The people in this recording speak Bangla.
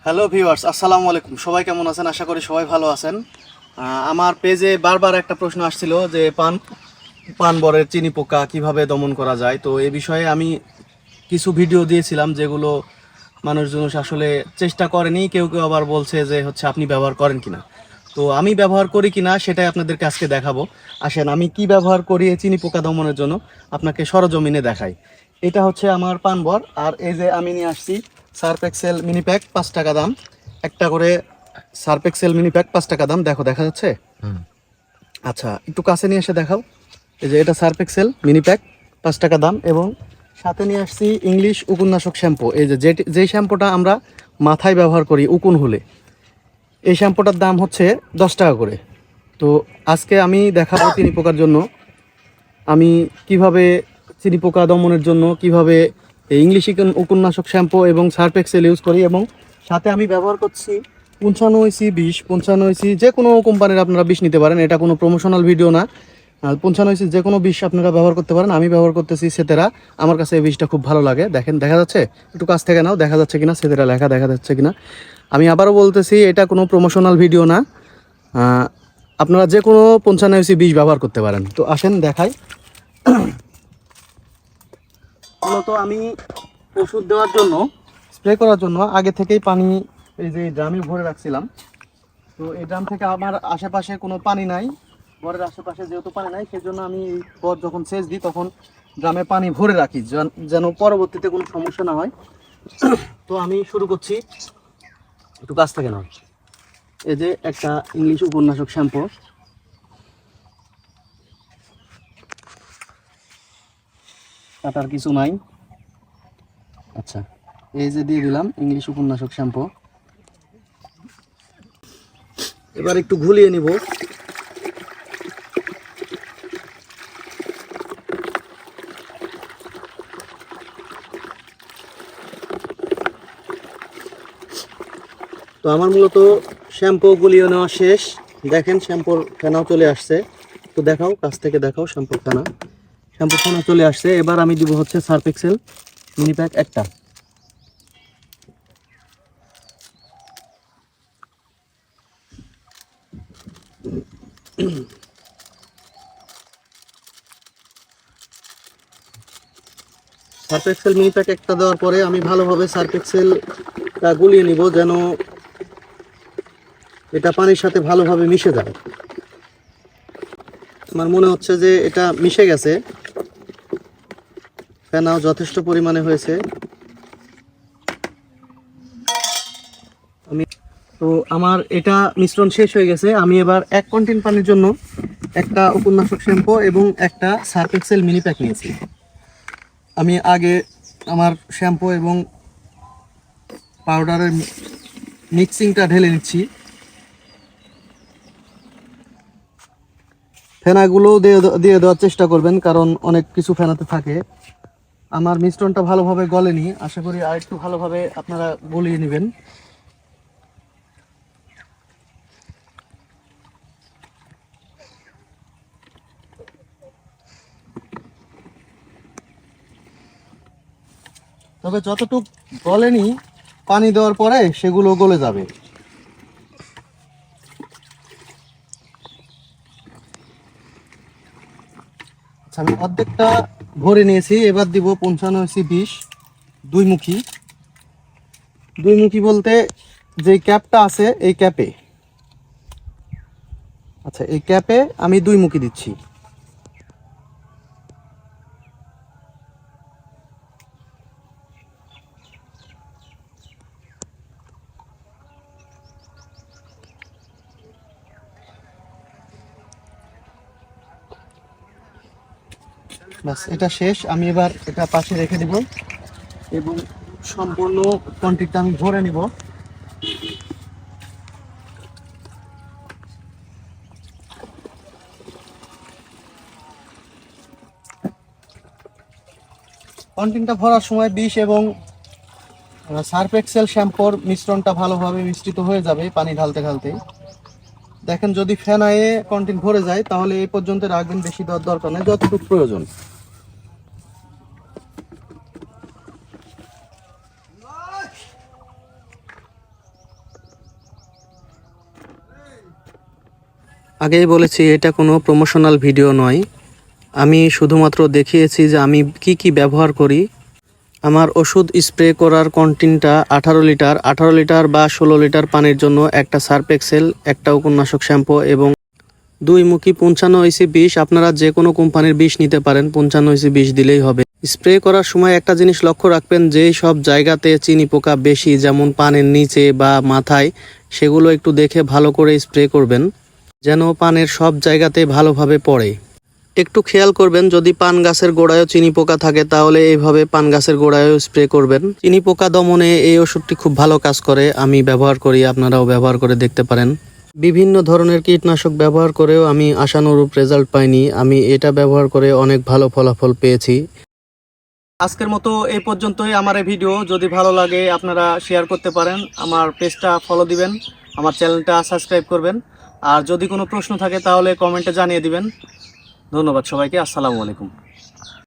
হ্যালো ভিউয়ার্স, আসসালামু আলাইকুম। সবাই কেমন আছেন? আশা করি সবাই ভালো আছেন। আমার পেজে বারবার একটা প্রশ্ন আসছিল যে পানবরের চিনি পোকা কিভাবে দমন করা যায়। তো এই বিষয়ে আমি কিছু ভিডিও দিয়েছিলাম যেগুলো মানুষজন আসলে চেষ্টা করেনি, কেউ কেউ আবার বলছে যে হচ্ছে আপনি ব্যবহার করেন কিনা। তো আমি ব্যবহার করি কিনা সেটাই আপনাদেরকে আজকে দেখাবো। আসেন আমি কি ব্যবহার করি এই চিনি পোকা দমনের জন্য আপনাকে সরজমিনে দেখাই। এটা হচ্ছে আমার পানবর, আর এই যে আমি নিয়ে আসছি সার্ফ এক্সেল মিনি প্যাক, 5 টাকা দাম। একটা করে সার্ফ এক্সেল মিনি প্যাক 5 টাকা দাম। দেখো, দেখা যাচ্ছে? আচ্ছা, একটু কাছে নিয়ে এসে দেখাও। এই যে এটা সার্ফ এক্সেল মিনি প্যাক, 5 টাকা দাম। এবং সাথে নিয়ে আসছি ইংলিশ উকুননাশক শ্যাম্পু। এই যে যেই শ্যাম্পুটা আমরা মাথায় ব্যবহার করি উকুন হলে, এই শ্যাম্পুটার দাম হচ্ছে 10 টাকা করে। তো আজকে আমি দেখাবো চিনি পোকার জন্য আমি কিভাবে চিনি পোকা দমনের জন্য কিভাবে ইংলিশ উকুননাশক শ্যাম্পু এবং সার্ফ এক্সেল ইউজ করি। এবং সাথে আমি ব্যবহার করছি 95C বিষ। 95C যে কোনো কোম্পানির আপনারা বিষ নিতে পারেন, এটা কোনো প্রমোশনাল ভিডিও না। 95C যে কোনো বিষ আপনারা ব্যবহার করতে পারেন। আমি ব্যবহার করতেছি সেতেরা। আমার কাছে এই বিষটা খুব ভালো লাগে। দেখেন, দেখা যাচ্ছে? একটু কাছ থেকে নাও, দেখা যাচ্ছে কিনা, সেতেরা লেখা দেখা যাচ্ছে কিনা। আমি আবারও বলতেছি, এটা কোনো প্রমোশনাল ভিডিও না। আপনারা যে কোনো 95C বিষ ব্যবহার করতে পারেন। তো আসেন দেখাই। মূলত আমি ওষুধ দেওয়ার জন্য, স্প্রে করার জন্য আগে থেকেই পানি এই যে ড্রামে ভরে রাখছিলাম। তো এই ড্রাম থেকে আমার আশেপাশে কোনো পানি নাই, ঘরের আশেপাশে যেহেতু পানি নাই, সেজন্য আমি এই পর যখন সেচ দিই তখন ড্রামে পানি ভরে রাখি যেন পরবর্তীতে কোনো সমস্যা না হয়। তো আমি শুরু করছি, একটু কাছ থেকে নাও। এই যে একটা ইংলিশ উপন্যাসক শ্যাম্পু, কাটার কিছু নাই। আচ্ছা, এই যে দিয়ে দিলাম ইংলিশ উপন্যাসক শ্যাম্পু। এবার একটু ঘুলিয়ে নিব। তো আমার মূলত শ্যাম্পু গুলিয়ে নেওয়া শেষ। দেখেন শ্যাম্পুর ফেনাও চলে আসছে। তো দেখাও, কাছ থেকে দেখাও শ্যাম্পুর ফেনা। শ্যাম্পুর ফেনা চলে আসছে। এবার আমি দিব হচ্ছে সার্ফ এক্সেল মিনি প্যাক একটা। সার্ফ এক্সেল মিনি প্যাক একটা দেওয়ার পরে আমি ভালোভাবে সার্ফ এক্সেলটা গুলিয়ে নিব যেন এটা পানির সাথে ভালোভাবে মিশে যায়। আমার মনে হচ্ছে যে এটা মিশে গেছে, ফেনাও যথেষ্ট পরিমাণে হয়েছে। তো আমার এটা মিশ্রণ শেষ হয়ে গেছে। আমি এবার 1 কন্টেন পানির জন্য একটা উপন্যাসক শ্যাম্পু এবং একটা সার্ফ এক্সেল মিনি প্যাক নিয়েছি। আমি আগে আমার শ্যাম্পু এবং পাউডারের মিক্সিংটা ঢেলে নিচ্ছি। ফেনাগুলোও দিয়ে দেওয়ার চেষ্টা করবেন, কারণ অনেক কিছু ফেনাতে থাকে। আমার মিশ্রণটা ভালোভাবে গলেনি, আশা করি আর একটু ভালোভাবে আপনারা গলিয়ে নেবেন। তবে যতটুকু গলেনি পানি দেওয়ার পরে সেগুলো গলে যাবে। আচ্ছা, আমি অর্ধেকটা ভরে নিয়েছি। এবার দিব 95C বিষ, দুইমুখী। দুইমুখী বলতে যে ক্যাপটা আছে এই ক্যাপে। আচ্ছা, এই ক্যাপে আমি দুইমুখী দিচ্ছি। ব্যাস, এটা শেষ। আমি এবার এটা পাশে রেখে দিব এবং সম্পূর্ণ কোয়ান্টিটিটা আমি ভরে নিব। কোয়ান্টিটিটা ভরার সময় বিষ এবং সার্ফ এক্সেল শ্যাম্পুর মিশ্রণটা ভালোভাবে মিশ্রিত হয়ে যাবে পানি ঢালতে ঢালতে। দেখেন, যদি ফেনায়ে কন্টেন্ট ভরে যায় তাহলে এই পর্যন্ত রাখবেন, বেশি দেওয়ার দরকার নেই, যতটুকু প্রয়োজন। আগেই বলেছি এটা কোনো প্রমোশনাল ভিডিও নয়, আমি শুধুমাত্র দেখিয়েছি যে আমি কি কি ব্যবহার করি। আমার ওষুধ স্প্রে করার কন্টেন্টটা 18 লিটার বা 16 লিটার পানির জন্য একটা সার্ফ এক্সেল, একটা উপন্যাসক শ্যাম্পু এবং 2 মুখী 55 ইসি বিষ। আপনারা যে কোনো কোম্পানির বিষ নিতে পারেন, 55 ইসি বিষ দিলেই হবে। স্প্রে করার সময় একটা জিনিস লক্ষ্য রাখবেন, যেই সব জায়গাতে চিনি পোকা বেশি, যেমন পানের নিচে বা মাথায়, সেগুলো একটু দেখে ভালো করে স্প্রে করবেন যেন পানের সব জায়গাতে ভালোভাবে পড়ে। একটু খেয়াল করবেন, যদি পান গাছের গোড়ায়ও চিনি পোকা থাকে তাহলে এইভাবে পান গাছের গোড়ায়ও স্প্রে করবেন। চিনি পোকা দমনে এই ওষুধটি খুব ভালো কাজ করে, আমি ব্যবহার করি, আপনারাও ব্যবহার করে দেখতে পারেন। বিভিন্ন ধরনের কীটনাশক ব্যবহার করেও আমি আশানুরূপ রেজাল্ট পাইনি, আমি এটা ব্যবহার করে অনেক ভালো ফলাফল পেয়েছি। আজকের মতো এই পর্যন্তই আমার এই ভিডিও। যদি ভালো লাগে আপনারা শেয়ার করতে পারেন, আমার পেজটা ফলো দিবেন, আমার চ্যানেলটা সাবস্ক্রাইব করবেন। আর যদি কোনো প্রশ্ন থাকে তাহলে কমেন্টে জানিয়ে দিবেন। ধন্যবাদ সবাইকে, আসসালামু আলাইকুম।